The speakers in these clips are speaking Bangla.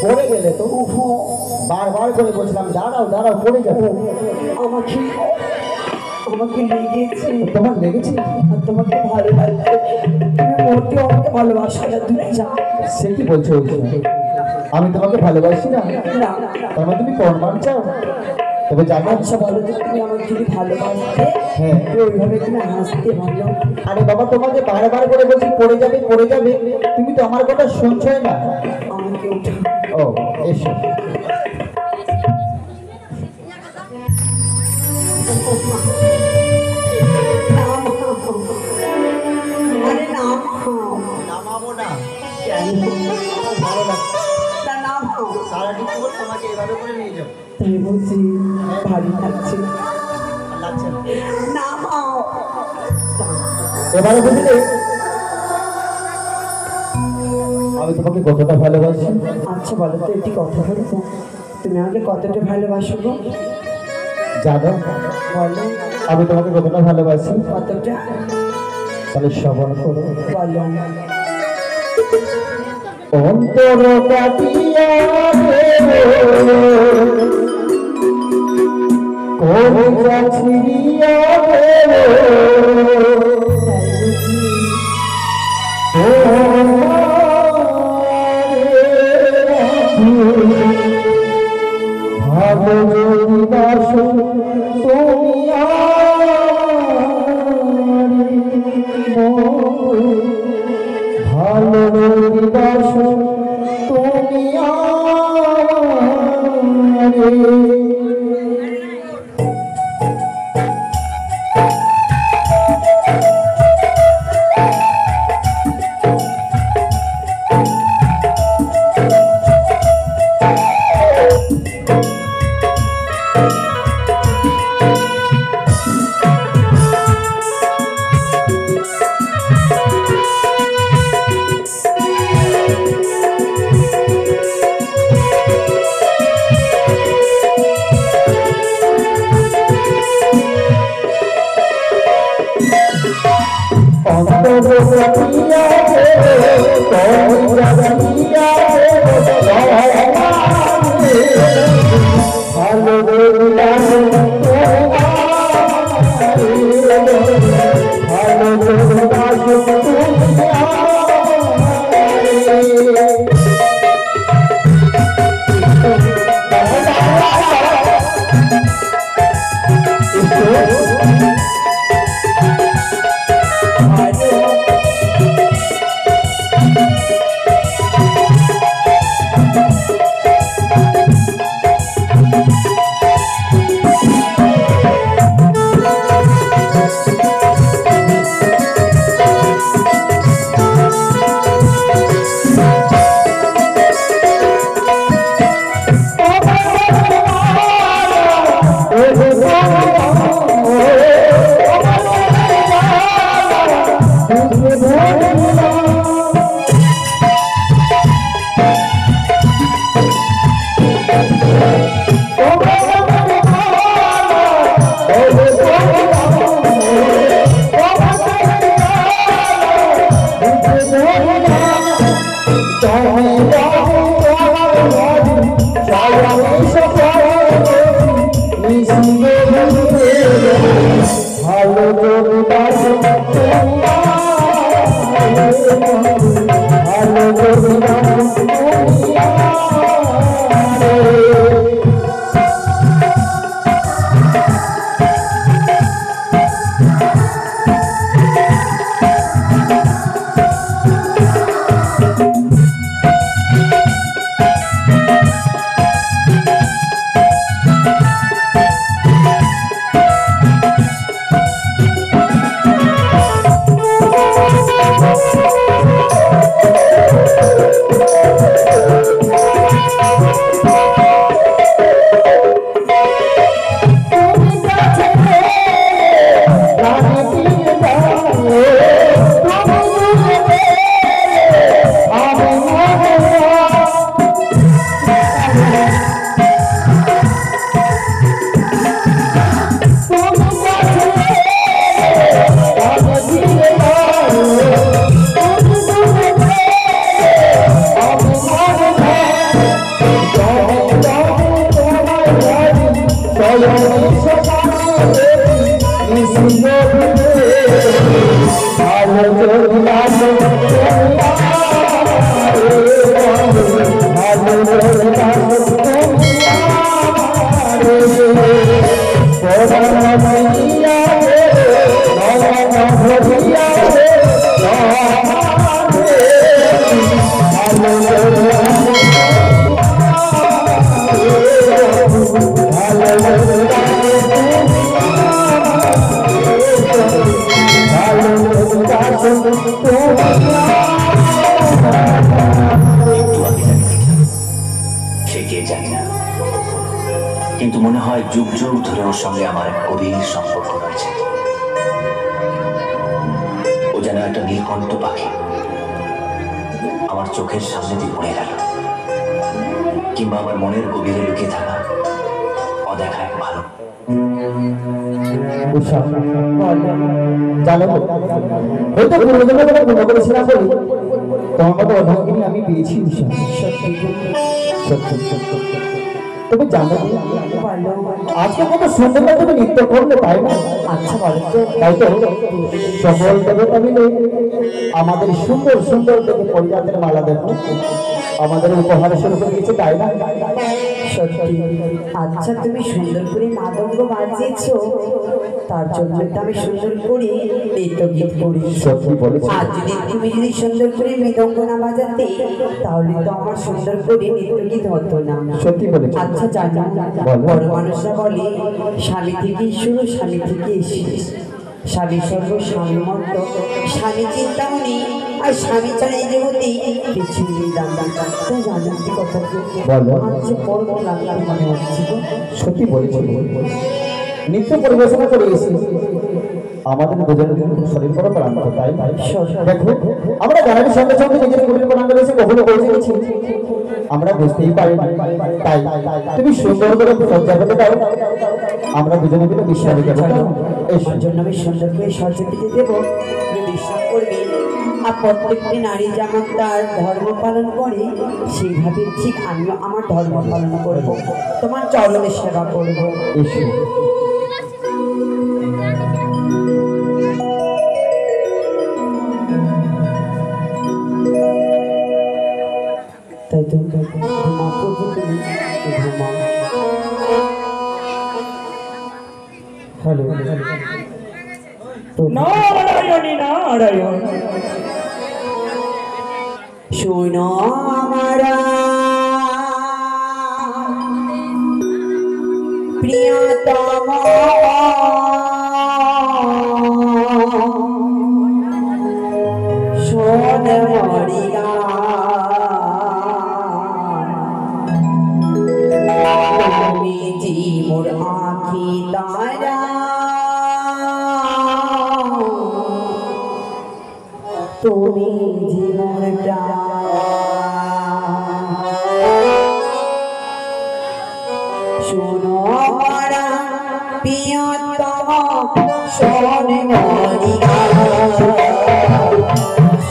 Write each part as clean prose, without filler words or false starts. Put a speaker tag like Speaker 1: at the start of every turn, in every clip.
Speaker 1: পড়ে গেলে তো বারবার করে বলছিলাম দাঁড়াও দাঁড়াও, পড়ে যাবো।
Speaker 2: আমাকে আমাকে লেগেছে।
Speaker 1: তোমার লেগেছে?
Speaker 2: আর তোমাকে ভালো লাগছে, তুমি মোটেও আমাকে ভালোবাসো না, তুমি যাও।
Speaker 1: সে কি বলছো? আমি তোমাকে ভালোবাসি না? তার মানে তুমি প্রমাণ চাও? তবে জানো,
Speaker 2: আচ্ছা বলো তো, তুমি আমাকে যদি ভালোবাসতে
Speaker 1: হ্যাঁ
Speaker 2: ওইভাবে তুমি হাসতে ভালো।
Speaker 1: আরে বাবা, তোমাকে বারবার করে বলছি পড়ে যাবে পড়ে যাবে, তুমি তো আমার কথা শুনছোই না।
Speaker 2: আমাকে উঠো।
Speaker 1: ও এসো।
Speaker 2: আরে না
Speaker 1: নামাবো না,
Speaker 2: কেন?
Speaker 1: ভালো লাগছে।
Speaker 2: না নামাও।
Speaker 1: সারাদিন পর তোমাকে এভাবে করে নিয়ে যাবো।
Speaker 2: তাই বলছি, ভারী লাগছে।
Speaker 1: লাগছে না?
Speaker 2: নামাও।
Speaker 1: এবারে বুঝলে আমি তোমাকে কতটা ভালোবাসি।
Speaker 2: আচ্ছা বলো তো, একটি কথা বলবো, তুমি আমাকে কতটা ভালোবাসো গো?
Speaker 1: জানো
Speaker 2: বলো
Speaker 1: আমি তোমাকে কতটা ভালোবাসি?
Speaker 2: কতটা?
Speaker 1: তাহলে শ্রবণ করো।
Speaker 2: বলো।
Speaker 1: অন্তর কাটিয়া কলিজা ছিড়িয়া ভালো যদি বাসো তুমি ভালো যদি বাসো তুমি
Speaker 3: কিন্তু মনে হয় যুগ যুগ ধরে ওর সঙ্গে আমার গভীর সম্পর্ক রয়েছে। ও যেন একটা নীলকণ্ঠ পাখি, আমার চোখের সামনে দিয়ে পড়ে গেল, কিংবা আমার মনের গভীরে লুকিয়ে থাকা অদেখা এক ভালো।
Speaker 1: জানো হয়তো পূর্বজন্মে পূর্ণ করেছিলাম বলে তোমার মতো অর্ধগিনী আমি পেয়েছি। তুমি জানো আজকে কত সুন্দর তুমি নৃত্য করলে, তাই না? আচ্ছা বলো তো, তাই তো সকল দেবতা মিলে আমাদের সুন্দর সুন্দর দেখে পরিজাতের মালা দেখো আমাদের উপহার শুরু করে দিয়েছে, তাই না?
Speaker 2: সত্যি। আচ্ছা তুমি সুন্দর করে মাদঙ্গ বাজিয়েছো, তার জন্য তো আমি সুন্দর করে নৃত্য গীত করি।
Speaker 1: সত্যি বলেছি।
Speaker 2: আর তুমি যদি সুন্দর করে মৃদঙ্গ না বাজাতে তাহলে তো আমার সুন্দর করে নৃত্য গীত হতো না।
Speaker 1: সত্যি বলেছি।
Speaker 2: আচ্ছা জানো বড় মানুষরা বলে স্বামী থেকেই শুরু, স্বামী থেকে শেষ। স্বামী সর্ব স্বামী মত, স্বামী চিন্তামণি, আর স্বামী ছাড়া এই জগতে কিছু নেই। তাই জানো কি কথা আজকে বড় লাগলাম মনে হচ্ছে।
Speaker 1: সত্যি বলেছি। নৃত্য পরিবেশনা করে এসেছি আমাদের দুজনের শরীর বড় ক্লান্ত, তাই দেখো আমরা গানের সঙ্গে সঙ্গে নিজের শরীর ক্লান্ত এসে কখনো পৌঁছে গেছি আমরা বুঝতেই পারি। তাই তুমি সুন্দর করে সজ্জা করে দাও, আমরা দুজনে মিলে বিশ্রামে যাবো।
Speaker 2: এর জন্য আমি সুন্দর করে সজ্জাপিতে দেবো, তুমি বিশ্রাম করবে। আর প্রত্যেকটি নারী যেমন তার ধর্ম পালন করে সেইভাবে ঠিক আমিও আমার ধর্ম পালন করবো, তোমার চরণের সেবা করবো।
Speaker 1: এসো।
Speaker 2: তাই তো ঘুমা প্রভু, তুমি ঘুমা। হ্যালো নারায়ণী নারায়ণ। শোনো আমারা প্রিয়তম, শোন মরিয়া তুমি জি মোর আঁখি তারা, তুমি জি মোর শোনো মারা প্রিয়তম, শোন মরিয়া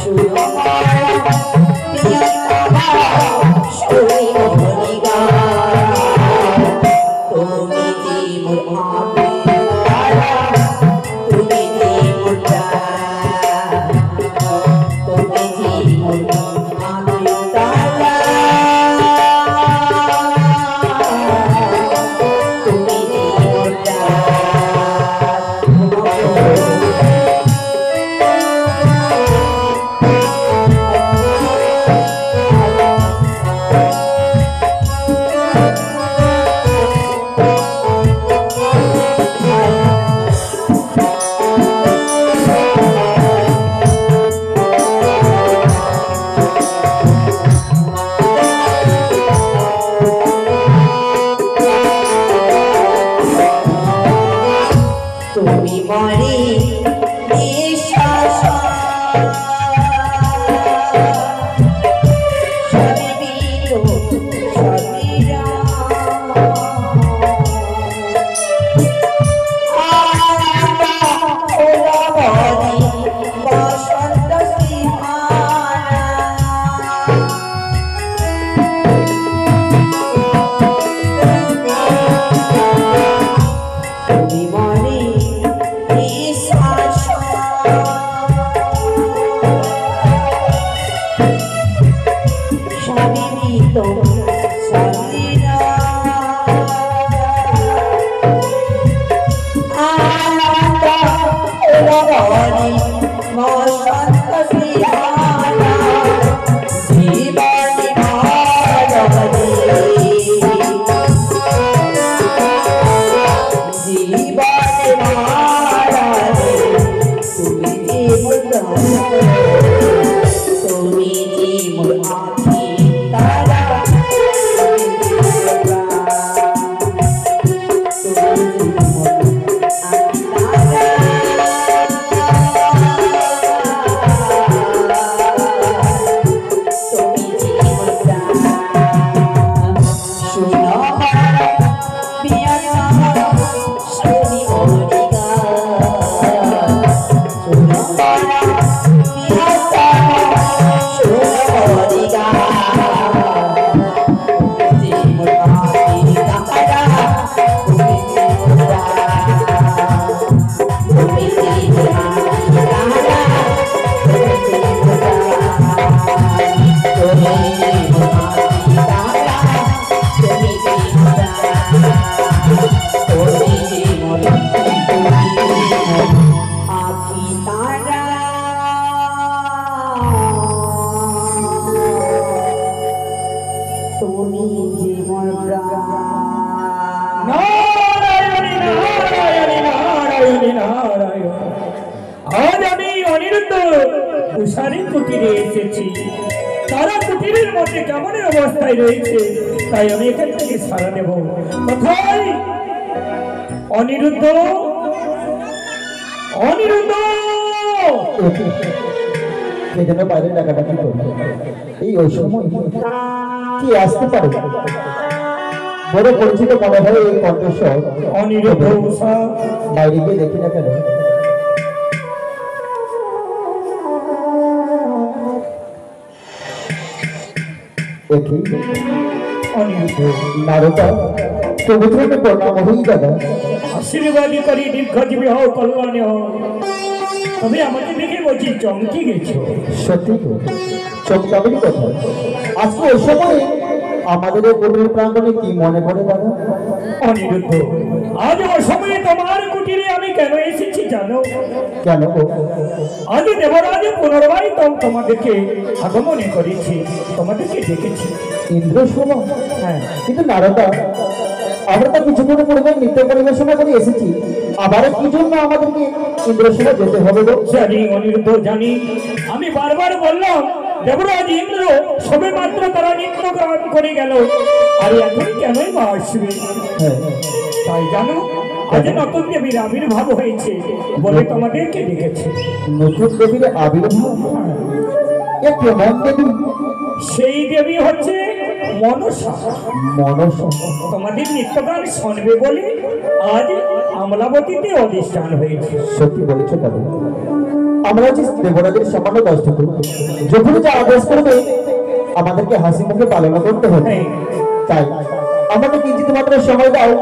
Speaker 2: শোনো মারা প্রিয়তম, শোন মরিয়া তুমি জি মোর আঁখি তারা, তুমি জি মোর তুমি জি মোর আঁখি তারা, তুমি জি মোর তুমি মরি নিঃশ্বাস সবিবিত সবিরা আনন্দ ওলাবনি বসন্ত সিংহানা তুমি মরি নিঃশ্বাস সবিবিত সবিরা আনন্দ ওলাবনি বসন্ত সিংহানা জীবনী ভারতী জীবনে ভারতী তুমি জি মোর তুমি জি মোর আঁখি তারা, তুমি জীবন প্রাণ।
Speaker 4: নারায়ণী নারায়ণী নারায়ণী নারায়ণ। আজ আমি অনিরুদ্ধ উষারি কুটিরে এসেছি। তারা কুটিরের মধ্যে কেমন অবস্থায় রয়েছে তাই আমি এখান থেকে সারা নেব। কোথায় অনিরুদ্ধ? অনিরুদ্ধ!
Speaker 1: কে যেন বাইরে ডাকাডাকি করবে। এই ওই সময় কি আসতে পারে? বড় পরিচিত মনে হয় এই কণ্ঠস্বর।
Speaker 4: অনিরুদ্ধ উষা!
Speaker 1: বাইরে গিয়ে দেখি না কেন। দেখি
Speaker 4: অনিরুদ্ধ!
Speaker 1: নারদা, তবু তোমাকে প্রণাম হই দাদা।
Speaker 4: আশীর্বাদী করি, দীর্ঘজীবী হও, কল্যাণী হও। তবে আমাকে দেখে বলছি চমকে গেছো।
Speaker 1: সত্যি তো, চমকাবেরই কথা। আজকে ওই সময় আমাদের এই কুটির প্রাঙ্গণে কি মনে পড়ে দাদা?
Speaker 4: অনিরুদ্ধ, আজ অসময়ে তোমার কুটিরে আমি কেন এসেছি জানো?
Speaker 1: কেন গো?
Speaker 4: আজ দেবরাজ পুনর্বাই তোমাদেরকে আগমনে করেছি, তোমাদেরকে ডেকেছি।
Speaker 1: ইন্দ্র সভা?
Speaker 4: হ্যাঁ,
Speaker 1: কিন্তু নারদা, আমরা তো কিছুক্ষণ পূর্বে নৃত্য পরিবেশনা করে এসেছি, আবার কি জন্য আমাদেরকে ইন্দ্রসভা যেতে হবে গো?
Speaker 4: জানি অনিরুদ্ধ, জানি। আমি বারবার বললাম দেবরাজ ইন্দ্র সবে মাত্র তারা নৃত্য গান করে গেল, আর এখন কেনই বা আসবে?
Speaker 1: হ্যাঁ,
Speaker 4: তাই জানো, আজ নতুন দেবীর আবির্ভাব হয়েছে বলে তোমাদেরকে ডেকেছে।
Speaker 1: নতুন দেবীর আবির্ভাব? এ কেমন দেবী?
Speaker 4: সেই দেবী হচ্ছে মনসা।
Speaker 1: মনসা?
Speaker 4: তোমাদের নিত্যগান শুনবে বলে আজ আমলাবতীতে অধিষ্ঠান হয়েছে।
Speaker 1: সত্যি বলেছো দাদা, আমরা যে দেবরাজের সামান্য কষ্ট করব, যখন যা আদেশ করবে আমাদেরকে হাসি মুখে পালন করতে হবে।
Speaker 4: হ্যাঁ।
Speaker 1: তাই আমাকে কিঞ্চিত মাত্র সময় দাও,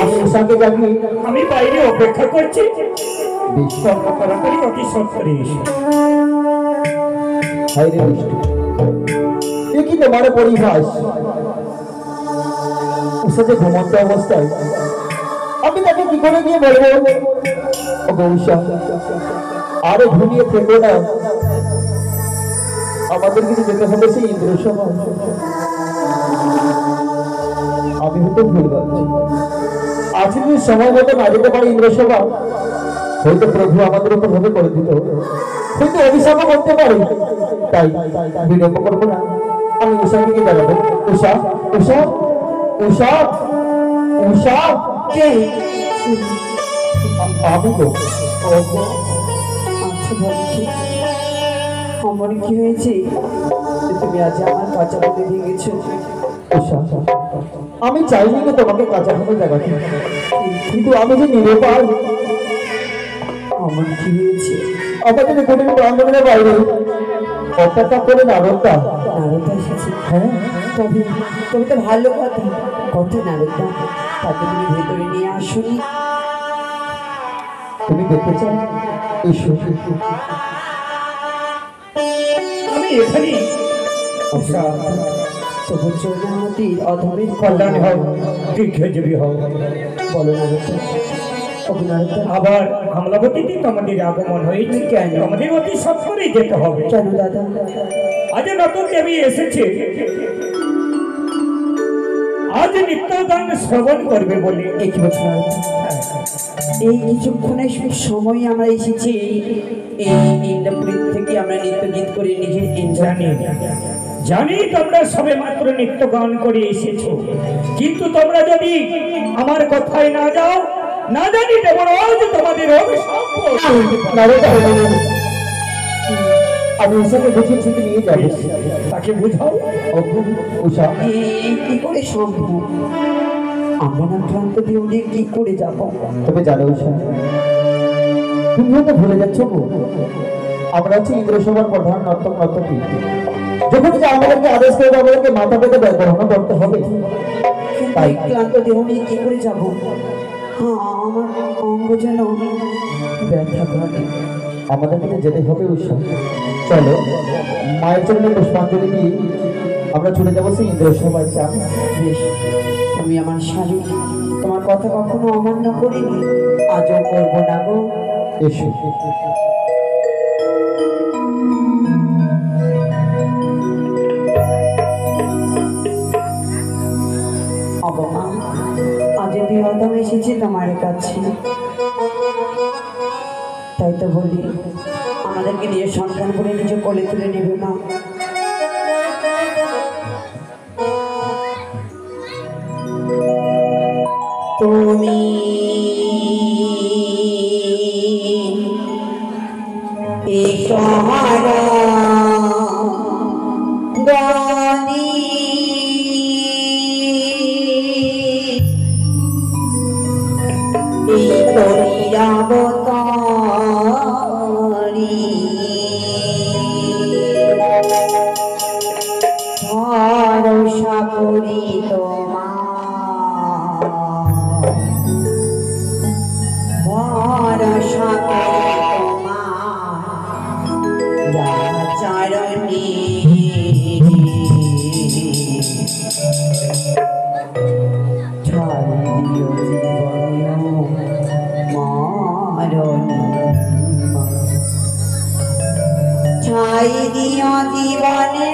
Speaker 1: আমি উষাকে জাগিয়ে
Speaker 4: আমি বাইরে অপেক্ষা করছি,
Speaker 1: বিশ্রাম
Speaker 4: তাড়াতাড়ি অতি সত্তরে এসো।
Speaker 1: হাই রে বিষ্ণু, এ কি তোমার পরিহাস? উষা যে ঘুমন্ত অবস্থায়, আমি তাকে কি করে গিয়ে বলবো ও গো উষা, আরে ঘুমিয়ে থেকো না, আমাদের কিছু যেতে হবে সেই ইন্দ্রসভা। আমি হয়তো ভুল ভাবছি, আজকে যদি সময় মতো না যেতে পারি ইন্দ্রসভা, হয়তো প্রভু আমাদের উপর ভাবে করে দিত, হয়তো অভিশাপও করতে পারে। তাই বিলম্ব করবো না, আমি উষাকে গিয়ে দাঁড়াবো। উষা, উষা, উষা, উষা!
Speaker 2: কে?
Speaker 1: আমি তো
Speaker 2: আচ্ছা বলছি, আমার কি হয়েছে যে তুমি আজ আমার কাঁচা বলে ভেঙেছো?
Speaker 1: উষা, আমি চাইনি তো তোমাকে কাঁচা ভাবে জায়গাতে, কিন্তু আমি যে নিরুপায়।
Speaker 2: আমার কি হয়েছে?
Speaker 1: আমাদের কুটির প্রাঙ্গণের বাইরে অপেক্ষা করে নারদা।
Speaker 2: নারদা এসেছে?
Speaker 1: হ্যাঁ,
Speaker 2: তবে তবে তো ভালো কথা। কত নারদা, তাকে তুমি ভেতরে নিয়ে আসুনি?
Speaker 1: তুমি দেখতে চাও? এসো।
Speaker 4: আমি এখানে উষা,
Speaker 2: তবু চৈনামতির অধমের
Speaker 4: কল্যাণী হও, দীর্ঘজীবী হও।
Speaker 2: বলো নারদা, ওকে নারদা।
Speaker 4: আবার আমলাবতীতে তোমাদের আগমন হয়েছে,
Speaker 2: কেন?
Speaker 4: আমাদের অতি সত্তরেই যেতে হবে।
Speaker 2: কেন দাদা?
Speaker 4: আজ নতুন দেবী এসেছে, আজ নিত্যগান শ্রবণ করবে বলে।
Speaker 2: এই কি বলছো নারদা? এই কিছুক্ষণের সময় আমরা এসেছি এই ইন্দ্রপুরী থেকে, আমরা নৃত্য গীত করে নিজের
Speaker 4: জানি জানি তোমরা সবে মাত্র নৃত্য গান করে এসেছো, কিন্তু তোমরা যদি আমার কথায় না যাও, না জানি দেবরাজ তোমাদের অভিশাপ করতে পারে।
Speaker 1: নারদা, আমি উষাকে বুঝিয়ে ঠিক নিয়ে যাবো।
Speaker 4: তাকে বুঝাও।
Speaker 1: উষা,
Speaker 2: কি করে সম্ভব? আমরা না ক্লান্ত দিয়ে কি করে যাব?
Speaker 1: তবে জানো উষা, তুমি হয়তো ভুলে যাচ্ছ গো, আমরা হচ্ছে ইন্দ্রসভার প্রধান নর্তক নর্তকী। যখন যে আমাদেরকে আদেশ করে আমাদেরকে মাথা পেতে গ্রহণ করতে হবে।
Speaker 2: তাই ক্লান্ত দেহ নিয়ে কি করে যাব? হ্যাঁ, আমার অঙ্গ যেন ব্যথা করে।
Speaker 1: আমাদেরকে তো যেতে হবে উষা। চলো, মায়ের চরণে পুষ্পাঞ্জলি দিয়ে আমরা চলে যাবো সেই ইন্দ্রসভায়। চাপ
Speaker 2: বেশ, তুমি আমার স্বামী, তোমার কথা কখনো অমান্য করিনি, আজও করবো না গো।
Speaker 1: এসো।
Speaker 2: গো মা, আজ বিনোদন এসেছে তোমার কাছে, তাই তো বলি আমাদেরকে নিজের সন্তান বলে নিজে কোলে তুলে নেবে মা। তুমি সহারা গানি এই করিয়াবতারি ভরসা করি তোমার, ভরসা করি তোমার চরণে ঠাই দিও জীবনে মারণী, ঠাই দিও জীবনে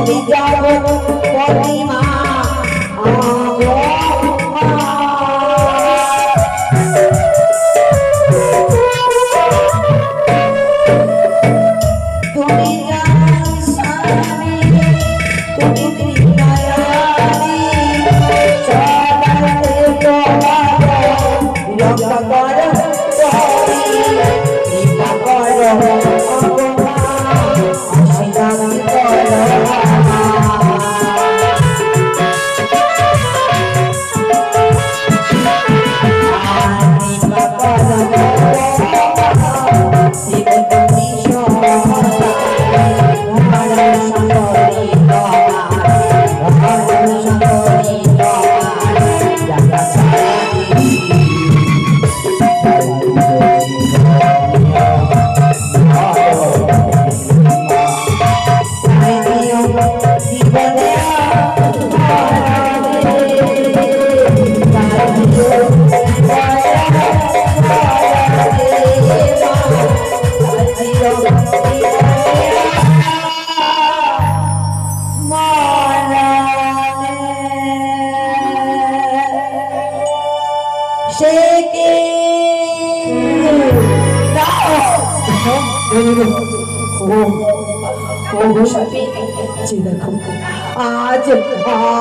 Speaker 2: তুমি যাবো প্রতিমা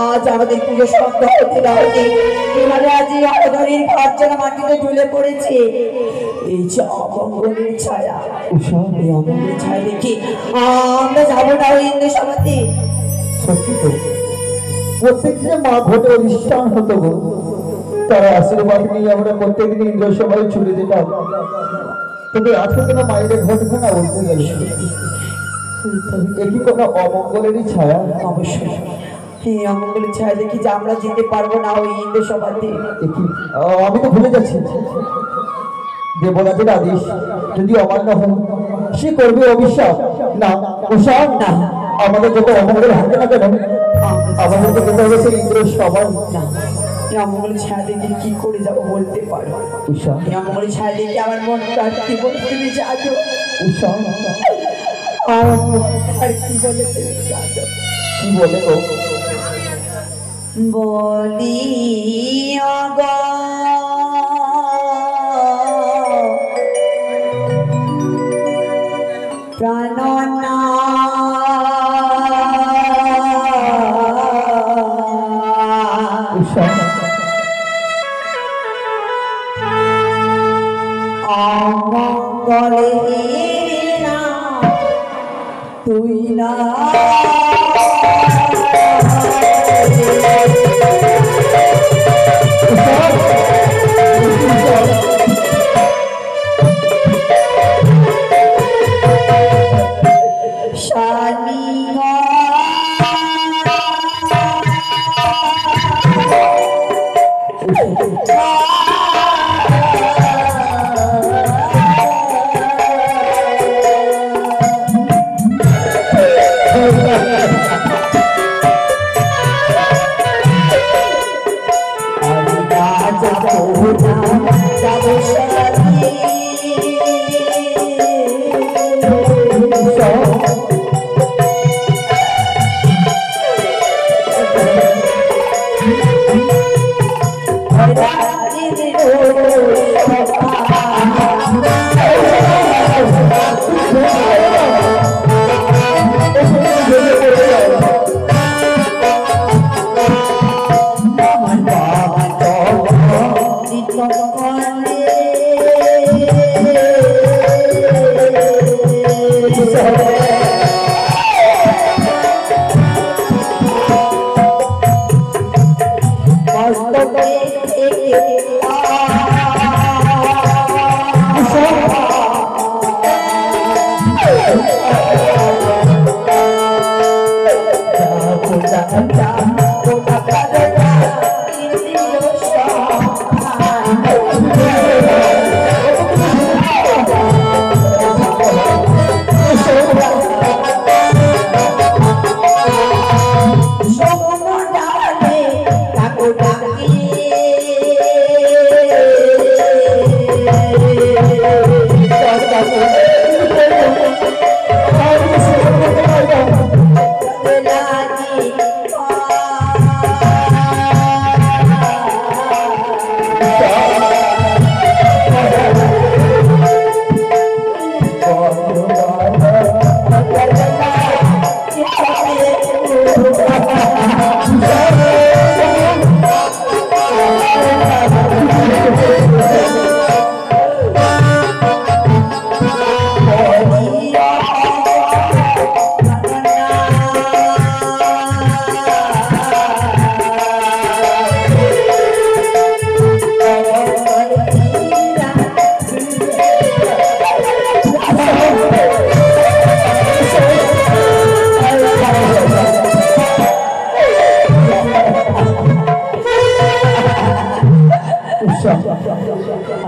Speaker 2: আজ আমাদের পুজো সমাপ্ত হতে দাওনি এবারে আজ অধরীর ঘর যেন মাটিতে ঢুলে পড়েছে এই যে অমঙ্গলের ছায়া এই অমঙ্গলের ছায়া দেখি আমরা যাবো না ওই ইন্দ্র সমাতে
Speaker 1: সত্যি তো প্রত্যেকদিন মা ভোটে অনুষ্ঠান হতো গো তারা আশীর্বাদ নিয়ে আমরা প্রত্যেকদিন ইন্দ্র সভায় ছুটে যেতাম তবে আজকে কেন মায়ের ঘটনা বলতে গেলে একই কোনো অমঙ্গলেরই ছায়া
Speaker 2: অবশ্যই এই অমঙ্গলের ছায়া দেখি যে আমরা যেতে পারবো না ওই ইন্দ্র সভাতে
Speaker 1: আমি তো ভুলে যাচ্ছি দেবরাজের আদেশ যদি অমান্য হয় সে করবে অভিশাপ না অভিশাপ না আমাদের যত অমঙ্গল হাতে না কেন আমাদেরকে যেতে হবে সেই ইন্দ্র সভায়
Speaker 2: না এই অমঙ্গলের ছায়া দেখে কি করে যাবো বলতে পারো
Speaker 1: উষা
Speaker 2: এই অমঙ্গলের ছায়া দেখে আমার মন কি বলে তুমি যাবো
Speaker 1: উষা
Speaker 2: আর কি বলে তুমি যাবো
Speaker 1: কি বলে গো
Speaker 2: বলি প্রাণনা
Speaker 1: উষা
Speaker 2: অমঙ্গলে না তুই না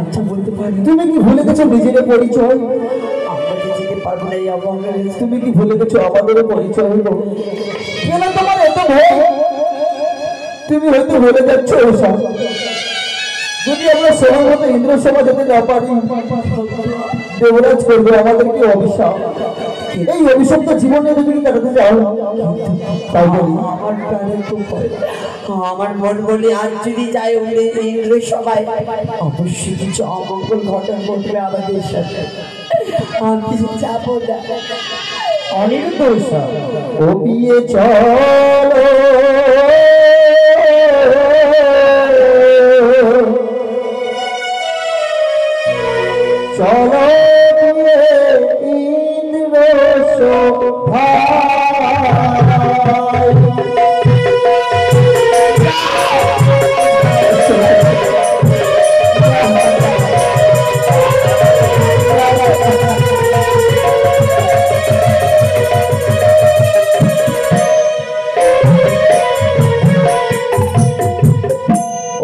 Speaker 2: আচ্ছা বলতে পারি,
Speaker 1: তুমি কি ভুলে গেছো নিজের পরিচয়?
Speaker 2: আমরা তো যেতে পারবো না এই অবঙ্গের।
Speaker 1: তুমি কি ভুলে গেছো আমাদের পরিচয় হলো কেন তোমার এত ভয়? তুমি হয়তো ভুলে যাচ্ছ ওসব। যদি আমরা সময় মতো ইন্দ্র সভা যেতে না পারি, দেবরাজ করবে আমাদেরকে অভিশাপ। এই অভিশপ্ত জীবনে তুমি কি কাটাতে চাও? তাই বলি
Speaker 2: আমার প্রাণে খুব ভয়। আমার মন বলে আজ যদি যাই ইন্দ্র সবাই অবশ্যই কিছু অমঙ্গল ঘটনা ঘটবে আমাদের সাথে, আমি যাবো না।
Speaker 4: অনিরুদ্ধ ঈশা,
Speaker 1: ও বিয়ে চলো চলো বিয়ে ইন্দ্র সভায়।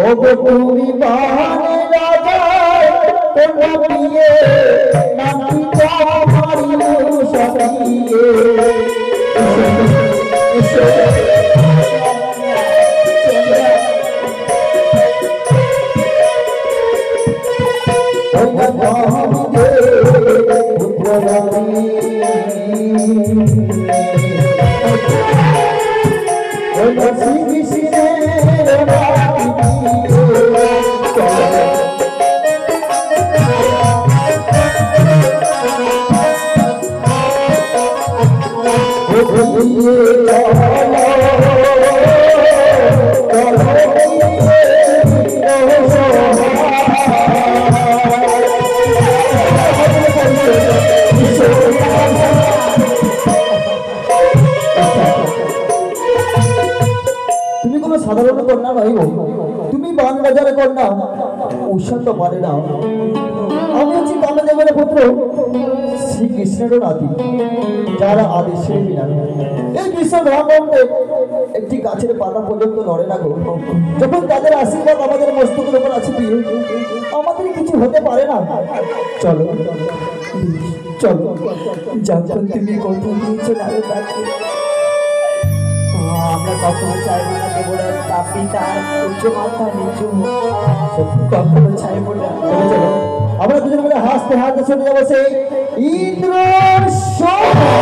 Speaker 1: ও গো তুমি বাহানে রাজায় তোমরা বিয়ে নাকি তোমারি সাথিয়ে। তুমি কোনো সাধারণ কন্যা নয় গো, তুমি বান বাজারে কন্যা। উষা তো পারে না। আমি হচ্ছি কামদেবের পুত্র, শ্রীকৃষ্ণেরও নাতি, যারা আদেশের বিনা এই বিশ্ব ব্রহ্মাণ্ডে একটি গাছের পাতা পর্যন্ত নড়ে না গো। যখন তাদের আশীর্বাদ আমাদের মস্তকের উপর আছে, আমাদের কিছু হতে পারে না। চলো চলো,
Speaker 2: যখন তুমি কথা দিয়েছো না আমরা কখনো চাইবো না দেবরাজ তাপি তার উচ্চ মাথা নিচু কখনো চাইবো না।
Speaker 1: চলো চলো, আমরা দুজন মিলে হাসতে হাসতে চলে যাবো সেই ইন্দ্র সভা।